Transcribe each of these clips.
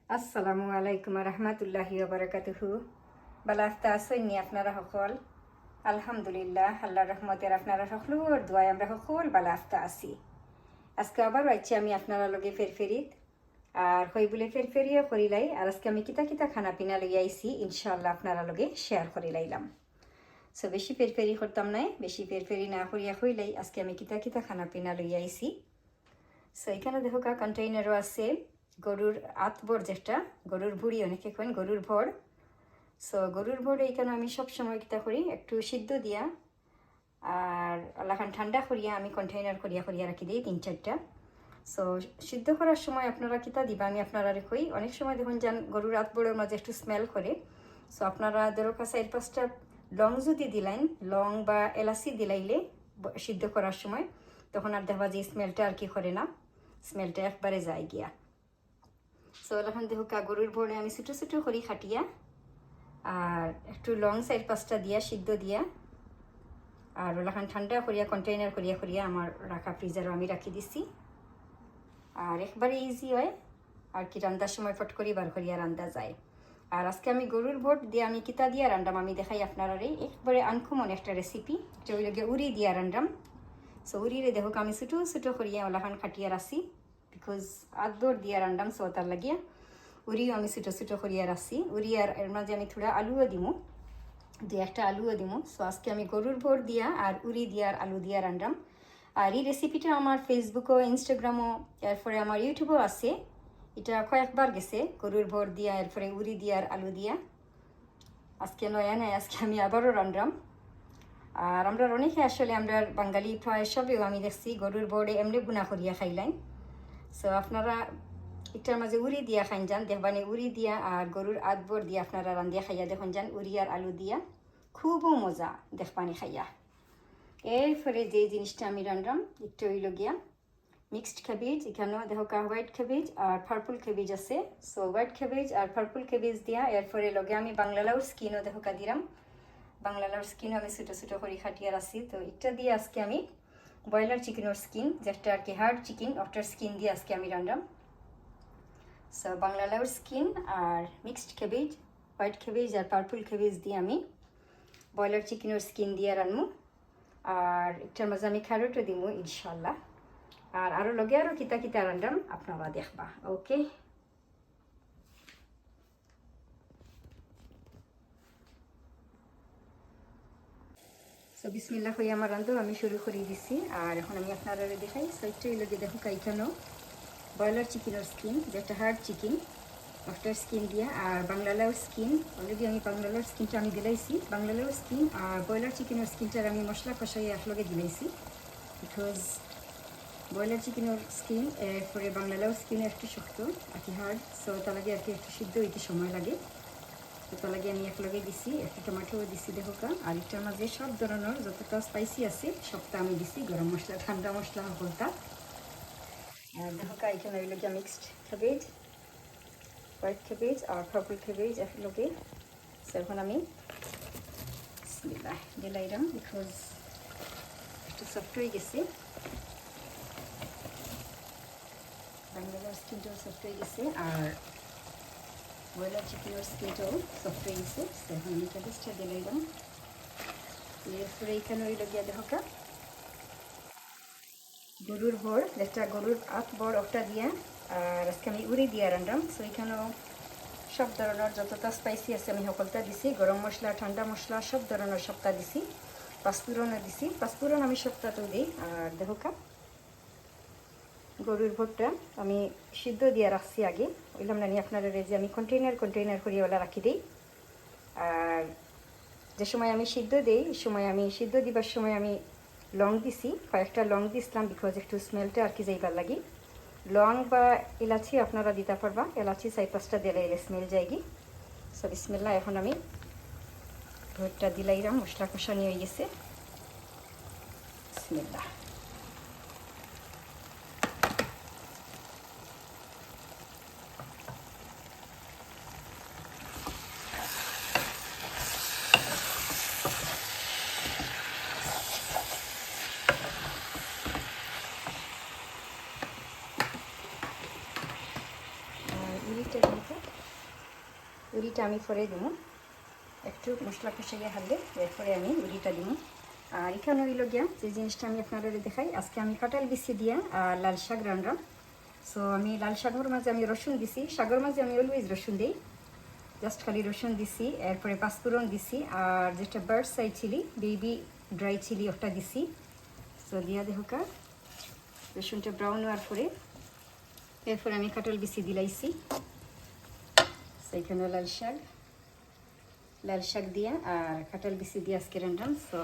আসসালামু আলাইকুম রহমতুল্লাহি বারাকাতুহু। বালা আফতা আসইনি আপনারা সকল? আলহামদুলিল্লাহ, আল্লাহর রহমতের আপনারা সকলের দোয়ায় আমরা সকল বালা আফতা আছি। আজকে আবার আইছি আমি আপনারা লগে ফেরফেরিত আর হই বলে ফেরফেরিও করিলাই। আর আজকে আমি কিতা কিতা খানা পিনা লই আইছি ইনশাআল্লাহ আপনারা লগে শেয়ার করিলাইলাম। সো বেশি ফেরফেরি করতাম নাই, বেশি ফেরফেরি না করিয়া হইলাই আজকে আমি কিতা কিতা খানা পিনা লই আইছি। সো এখানে দেখো কন্টেইনারও আছে গরুর আতবর, যেটা গরুর ভুড়ি অনেকে কেন গরুর ভর। সো গরুর ভর এইখানে আমি সবসময় কিতা করি একটু সিদ্ধ দিয়া আর আলাখান ঠান্ডা করিয়া আমি কন্টেইনার করিয়া করিয়া রাখি দিই 3-4টা। সো সিদ্ধ করার সময় আপনারা কিতা দিবা আমি আপনারা কই, অনেক সময় দেখুন যান গরুর আতবরের মাঝে একটু স্মেল করে। সো আপনারা ধরো 4-5টা লং যদি দিলেন, লং বা এলাচি দিলাইলে সিদ্ধ করার সময়, তখন আর দেখবা যে স্মেলটা আর কি করে না, স্মেলটা একবারে যায় গিয়া। সো এখন দেখো গরুর ভরে আমি ছোটো ছোটো করি খাটিয়া আর একটু লং 4-5টা দিয়া সিদ্ধ দিয়া আর ওলাখান ঠান্ডা করিয়া কন্টেইনার করিয়া করিয়া আমার রাখা ফ্রিজারও আমি রাখি দিছি। আর একবারে ইজি হয় আর কি, রান্নার সময় ফট করি বার করিয়া রান্দা যায়। আর আজকে আমি গরুর ভোট দিয়ে আমি কিতা দিয়া রান্দাম আমি দেখাই আপনারা। একবারে আনকমন একটা রেসিপি, এটা ওই লগে উড়ি দিয়া রান্দাম। সো উড়িরে দেখো আমি ছোটো ছোটো করিয়া ওলাখান খাটিয়া রাখছি, বিকজ আদর দিয়া রান্দাম। সো তার লাগিয়া উড়িও আমি ছোটো ছোটো করিয়া রাখছি। উড়ি আর এর মাঝে আমি থোড়া আলুও দিমু, 2-1টা আলুও দিমু। সো আজকে আমি গরুর ভোর দিয়া আর উড়ি দিয়া আর আলু দিয়া রান্দাম। আর এই রেসিপিটা আমার ফেসবুকও, ইনস্টাগ্রামও, এরপরে আমার ইউটিউবও আছে। এটা কয়েকবার গেছে গরুর ভোর দিয়া এরপরে উড়ি দিয়া আর আলু দিয়া। আজকে নয়া নাই, আজকে আমি আবারও রান্দাম। আর আমরা অনেকে আসলে আমরা বাঙালি প্রায় সবেও আমি দেখছি গরুর ভোরে এমনি গুনা করিয়া খাইলেন। সো আপনারা এটার মাঝে উড়ি দিয়া খাইন যান, দেখবানি উড়ি দিয়া আর গরুর আদবর দিয়া আপনারা রান্ধিয়া খাইয়া দেখুন যান, উড়ি আর আলু দিয়া খুবও মজা দেখবানি খাইয়া। এরপরে যে জিনিসটা আমি রান্ধাম একটু হইল গিয়া মিক্সড ক্যাবেজ। এখানেও দেখো হোয়াইট ক্যাবেজ আর পার্পল ক্যাবেজ আছে। সো হোয়াইট ক্যাবেজ আর পার্পল ক্যাবেজ দিয়া এরপরে লগে আমি বাংলা লাউর স্কিনও দেখো দিলাম। বাংলা লাউর স্কিনও আমি ছোটো ছোটো করে খাটিয়া রাখছি। তো এটা দিয়ে আজকে আমি ব্রয়লার চিকেনের স্কিন, যেটা আর কি হার্ড চিকেন, ওটার স্কিন দিয়ে আজকে আমি রান্ধাম। সো বাংলা লাউর স্কিন আর মিক্সড ক্যাবেজ, হোয়াইট ক্যাবেজ আর পার্পল ক্যাবেজ দিয়ে আমি ব্রয়লার চিকেনের স্কিন দিয়ে রান্নু। আর একটার মাঝে আমি ক্যারটও দিমু ইনশাল্লাহ। আর আরও লগে আরও কিতা কিতা রান্ধাম আপনারা দেখবা। ওকে, সো বিসমিল্লাহ হয়ে আমার রান্ধো আমি শুরু করে দিছি। আর এখন আমি আপনারা দেখাই। সো একটাই লগে দেখো এখানেও ব্রয়লার চিকেনের স্কিন, যেটা হার্ড চিকেন, ওটার স্কিন দিয়া আর বাংলা লাউর স্কিন অলরেডি আমি বাংলা লাউর স্কিনটা আমি দিলাইছি। বাংলা লাউর স্কিন আর ব্রয়লার চিকেনের স্কিনটার আমি মশলা কষাই একলগে দিলাইছি, বিকজ ব্রয়লার চিকেনের স্কিন এরপরে বাংলা লাউর স্কিন একটু শক্ত আর কি হার্ড। সো তার লাগে আর কি একটু সিদ্ধ হইতে সময় লাগে। তো তার লাগে আমি একলগে দিছি, একটা টমেটোও দিছি দেখো। আর এটার মাঝে সব ধরনের যতটা স্পাইসি আছে সবটা আমি দিছি, গরম মশলা, ঠান্ডা মশলা সকলটা। আর দেখো এখানে ওই লগে মিক্সড ক্যাবেজ, হোয়াইট ক্যাবেজ আর পার্পল ক্যাবেজ একলগে। সো এখন আমি দিলাইলাম, বিকজ একটু সফট হয়ে গেছে, বাংলার স্কিনটাও সফট হয়ে গেছে আর ব্রয়লার চিকেনের স্কিনটাও সফট হয়ে গেছে। সো এখন আমি ক্যাবেজটা দিলাইলাম। এরপরে এইখানে ওই লগিয়া দেখো গরুর ভর, যেটা গরুর আত বড় ওটা দিয়া আর আজকে আমি উড়ি দিয়া রান্ধাম। সো এখানেও সব ধরনের যতটা স্পাইসি আছে আমি সকলটা দিছি, গরম মশলা, ঠান্ডা মশলা সব ধরনের সবটা দিছি, পাঁচফোড়নও দিছি। পাঁচফোড়ন আমি সবটাতেও দিই। আর দেখো গরুর ভোটটা আমি সিদ্ধ দিয়ে রাখছি আগে, ওইলাম না আপনারা যে আমি কন্টেইনার করিয়ে ওলা রাখি দিই। আর যে সময় আমি সিদ্ধ দিই সময় আমি সিদ্ধ দিবার সময় আমি লং দিছি, কয়েকটা লং দিছিলাম, বিকজ একটু স্মেলটা আর কি যাইবার লাগি। লং বা এলাচি আপনারা দিতে পারবা, এলাচি 4-5টা দিলে এলে স্মেল যায়গি। সো বিসমিল্লাহ, এখন আমি ভোটটা দিলাইলাম, মশলা কষানি হয়ে গেছে। বিসমিল্লাহ। উড়িটা দিতে উড়িটা আমি পরে দেবো, একটু মশলা কষাইয়া হারলে এরপরে আমি উড়িটা দেবো। আর এখানে হইল গিয়া যে জিনিসটা আমি আপনাদের দেখাই, আজকে আমি কাঁঠাল বিচি দিয়া আর লাল শাক রান্নাম। সো আমি লাল শাকের মাঝে আমি রসুন দিছি, শাকের মাঝে আমি অলওয়েজ রসুন দিই, জাস্ট খালি রসুন দিছি, এরপরে পাঁচফোড়ন দিছি, আর যেটা বার্ড সাই চিলি বেবি ড্রাই চিলি ওটা দিছি। সো দিয়া দেখোকা রসুনটা ব্রাউন হওয়ার পরে এরপরে আমি কাঁঠাল বিচি দিলাইছি। সেইখানে লাল শাক দিয়া আর কাঁঠাল বিচি দিয়ে আজকে রান্নাম। সো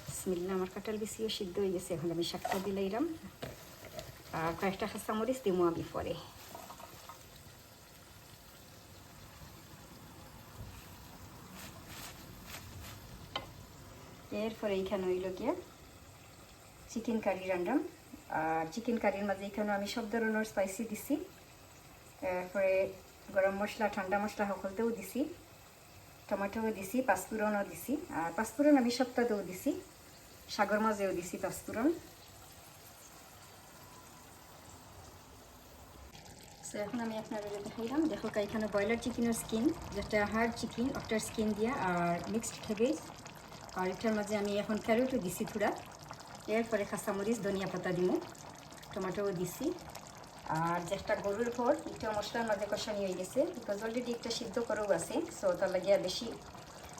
বিসমিল্লাহ, আমার কাঁঠাল বিচিও সিদ্ধ হয়ে গেছে, এখন আমি শাকটা দিলাইলাম আর কয়েকটা কাঁচামরিচ দিমো আমি পরে। এরপরে এইখানে হইল গিয়া চিকেন কারি রান্নাম। আর চিকেন কারির মাঝে এখানে আমি সব ধরনের স্পাইসি দিছি, এরপরে গরম মশলা ঠান্ডা মশলা সকলতেও দিছি, টমেটোও দিছি, পাঁচফোড়নও দিছি। আর পাঁচফোড়ন আমি সপ্তাহতেও দিছি, সাগর মাঝেও দিছি পাঁচফোড়ন। সো এখন আমি আপনারা দেখাইলাম, দেখো এখানে ব্রয়লার চিকেনের স্কিন, যেটা হার্ড চিকেন ওটার স্কিন দিয়া আর মিক্সড ক্যাবেজ, আর এটার মাঝে আমি এখন ক্যারটও দিছি থোড়া, এরপরে কাঁচামরিচ ধনিয়া পাতা দিব, টমেটোও দিছি। আর যেটা গরুর ভোর এটা মশলার মাঝে কষানি হয়ে গেছে, বিকজ অলরেডি একটা সিদ্ধ করেও আছে, সো তার লাগিয়ে বেশি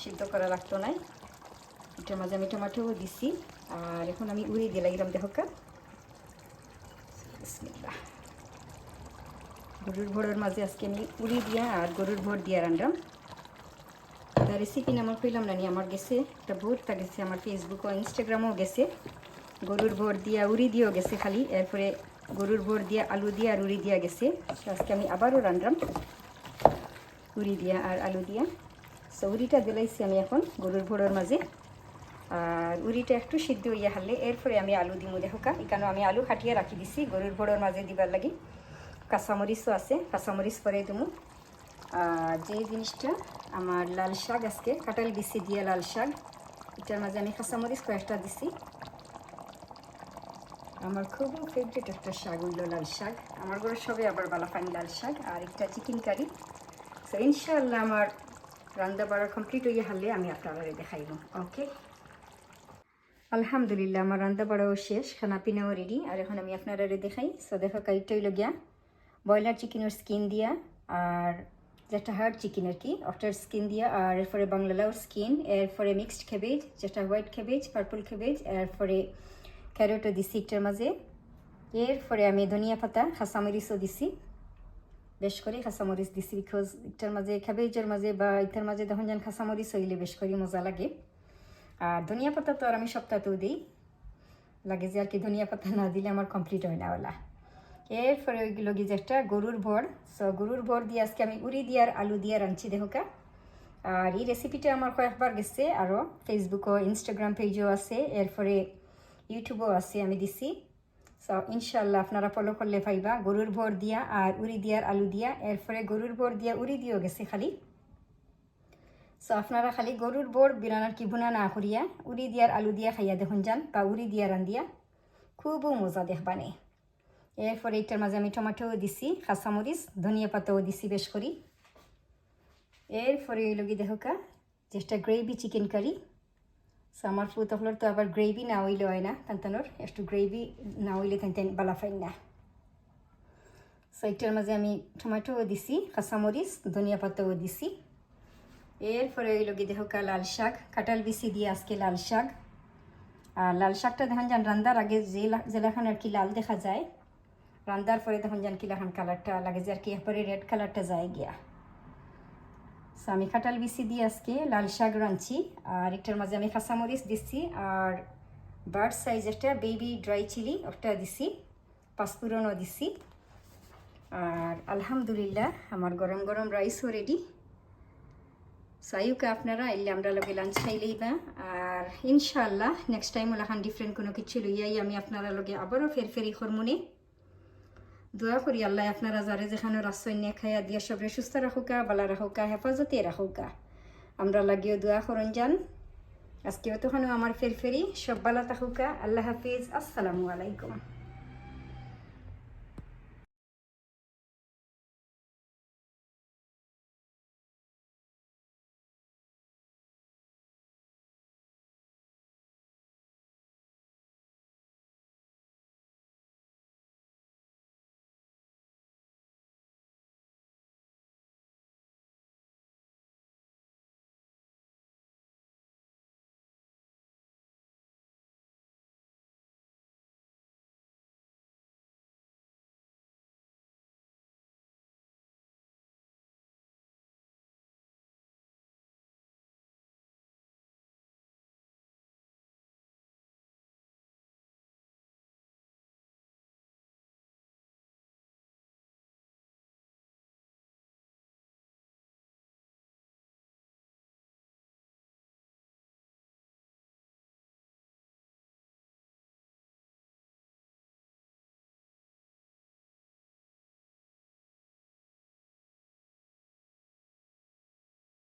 সিদ্ধ করা লাগতো না। এটার মাঝে আমি টমেটোও দিছি, আর এখন আমি উড়ি দিয়ে লাগিলাম দেখোকা। বিসমিল্লাহ, গরুর ভোরের মাঝে আজকে আমি উড়ি দিয়া আর গরুর ভোর দিয়া রান্নাম। তার রেসিপি আমার কইলাম না, আমার গেছে একটা বহুতটা গেছে, আমার ফেসবুক ও ইনস্টাগ্রামও গেছে, গরুর ভোর দিয়া উড়ি দিয়েও গেছে খালি, এরপরে গরুর ভোর দিয়া আলু দিয়া আর উড়ি দিয়া গেছে। আজকে আমি আবারও রান্নাম উড়ি দিয়া আর আলু দিয়া। সো উড়িটা দিলাইছি আমি এখন গরুর ভোরের মাঝে, আর উড়িটা একটু সিদ্ধ হইয়া হারলে এরপরে আমি আলু দিমু দেখোকা। এখানে আমি আলু কাটিয়ে রাখি দিছি গরুর ভোরের মাঝে দিবার লাগি, কাঁচামরিচও আছে, কাঁচামরিচ পরে দিমু। আর যে জিনিসটা আমার লাল শাক, আজকে কাঁঠাল বিচি দিয়ে লাল শাক, এটার মাঝে আমি কাঁচামরিচ কয়েকটা দিছি। আমার খুব ফেভারিট একটা শাক হইল লাল শাক, আমার ঘরে সবাই আবার বালা পানি লাল শাক। আর একটা চিকেন কারি। সো ইনশাআল্লাহ আমার রান্না বাড়া কমপ্লিট হইয়া হারলে আমি আপনারা দেখাইব। ওকে, আলহামদুলিল্লাহ আমার রান্না বাড়াও শেষ, খানা পিনাও রেডি। আর এখন আমি আপনারা দেখাই। সো দেখো কাইটা হইল গিয়া ব্রয়লার চিকেনের স্কিন দিয়া আর যেটা হার্ড চিকেন আর কি ওটার স্কিন দিয়া, আর এরপরে বাংলালাও স্কিন, এরপরে মিক্সড ক্যাবেজ যেটা হোয়াইট ক্যাবেজ পার্পল ক্যাবেজ, এরপরে ক্যারটও দিছি একটার মাঝে, এরপরে আমি ধনিয়া পাতা কাঁচামরিচও দিছি, বেশ করে কাঁচামরিচ দিছি, বিকজ একটার মাঝে ক্যাবেজের মাঝে বা ইটার মাঝে তখন যেন কাঁচামরিচ হইলে বেশ করে মজা লাগে। আর ধনিয়া পাতা তো আর আমি সপ্তাহতেও দিই, লাগে যে আর কি ধনিয়া পাতা না দিলে আমার কমপ্লিট হয় না ওলা। এরপরে ওইগুলো গিয়ে একটা গরুর ভর। সো গরুর ভর দিয়ে আজকে আমি উড়ি দিয়ে আর আলু দিয়ে রাঁধছি দেখোকা। আর এই রেসিপিটা আমার কয়েকবার গেছে, আরও ফেসবুকও ইনস্টাগ্রাম পেজও আছে, এরপরে ইউটিউবও আছে, আমি দিছি। সো ইনশাল্লাহ আপনারা ফলো করলে পাইবা গরুর ভর দিয়া আর উড়ি দিয়ার আলু দিয়া, এরপরে গরুর ভর দিয়া উড়ি দিয়েও গেছে খালি। সো আপনারা খালি গরুর ভর বিরানার কি বুনা না করিয়া উড়ি দিয়ার আলু দিয়া খাইয়া দেখুন যান, বা উড়ি দিয়া রান্ধিয়া খুবও মজা দেখবানে। এরপরে এটার মাঝে আমি টমেটোও দিছি, কাঁচামরিচ ধনিয়া পাতাও দিছি বেশ করি। এরপরে ওই লগি দেখোকা যেটা গ্রেভি চিকেন কারি। সো আমার ফুত হলোর তো আবার গ্রেভি না হইলে হয় না, তানতানোর একটু গ্রেভি না হইলে তান বালা ফাইন না। সো এটার মাঝে আমি টমেটোও দিছি, কাঁচামরিচ ধনিয়া পাতাও দিছি। এরপরে ওই লগি দেখোকা লাল শাক, কাঁঠাল বিচি দিয়ে আজকে লাল শাক। আর লাল শাকটা দেখেন যান রান্দার আগে জেলাখান আর কি লাল দেখা যায়, রান্দার পরে তখন জান কিলাখান কালারটা লাগে যে আর কি এরপরে রেড কালারটা যায় গিয়া। সো আমি কাঁঠাল বিচি দিয়ে আজকে লাল শাক রাঁধছি, আর এটার মাঝে আমি কাঁচামরিচ দিচ্ছি, আর বার্ড সাইজ একটা বেবি ড্রাই চিলি ওটা দিছি, পাঁচফোড়নও দিছি। আর আলহামদুলিল্লাহ আমার গরম গরম রাইসও রেডি। সাইউকে আপনারা এলে আমরা লগে লাঞ্চ খাইলেই বা। আর ইনশাআল্লাহ নেক্সট টাইম ওলাখান ডিফারেন্ট কোনো কিছু লইয়াই আমি আপনারা লগে আবারও ফেরফেরি করমুনে। দোয়া করি আল্লাহ আপনারা যারে যেখানে রাসইনে খাইয়া দিয়া সবরে সুস্থ রাখুকা, বালা রাখুকা, হেফাজতে রাখুকা। আমরা লাগিও দোয়া করন যান। আজকে তখনও আমার ফেরফেরি সব বালা থাকুকা। আল্লাহ হাফিজ, আসসালামু আলাইকুম।